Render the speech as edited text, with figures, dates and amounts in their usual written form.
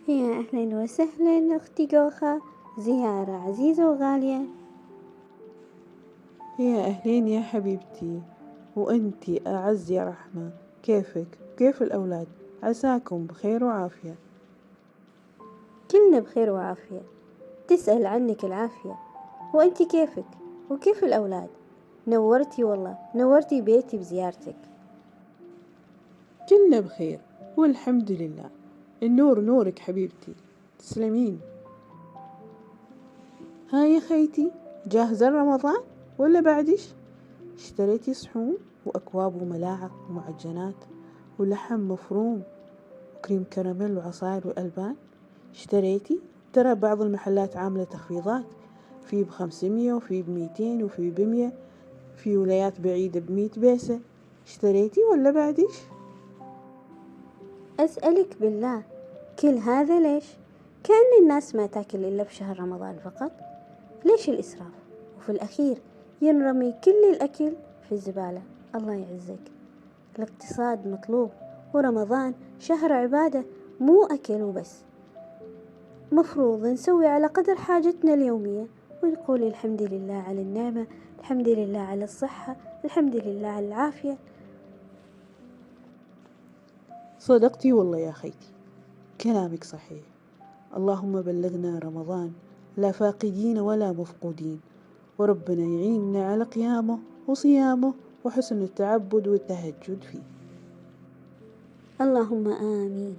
يا أهلا وسهلا أختي جوخة، زيارة عزيزة وغالية. يا أهلين يا حبيبتي، وأنتي أعز يا رحمة. كيفك؟ كيف الأولاد؟ عساكم بخير وعافية. كلنا بخير وعافية، تسأل عنك العافية. وأنتي كيفك؟ وكيف الأولاد؟ نورتي والله، نورتي بيتي بزيارتك. كلنا بخير والحمد لله. النور نورك حبيبتي، تسلمين. ها يا خيتي، جاهزة رمضان ولا بعدش؟ اشتريتي صحون وأكواب وملاعق ومعجنات ولحم مفروم وكريم كراميل وعصاير وألبان؟ اشتريتي؟ ترى بعض المحلات عاملة تخفيضات، في ب500 وفي ب200 وفي ب100، في ولايات بعيدة ب100 بيسة. اشتريتي ولا بعدش؟ أسألك بالله، كل هذا ليش؟ كأن الناس ما تاكل إلا بشهر رمضان فقط. ليش الإسراف؟ وفي الأخير ينرمي كل الأكل في الزبالة. الله يعزك، الاقتصاد مطلوب، ورمضان شهر عبادة مو أكل وبس. مفروض نسوي على قدر حاجتنا اليومية، ونقول الحمد لله على النعمة، الحمد لله على الصحة، الحمد لله على العافية. صدقتي والله يا خيتي، كلامك صحيح. اللهم بلغنا رمضان لا فاقدين ولا مفقودين، وربنا يعيننا على قيامه وصيامه وحسن التعبد والتهجد فيه. اللهم آمين.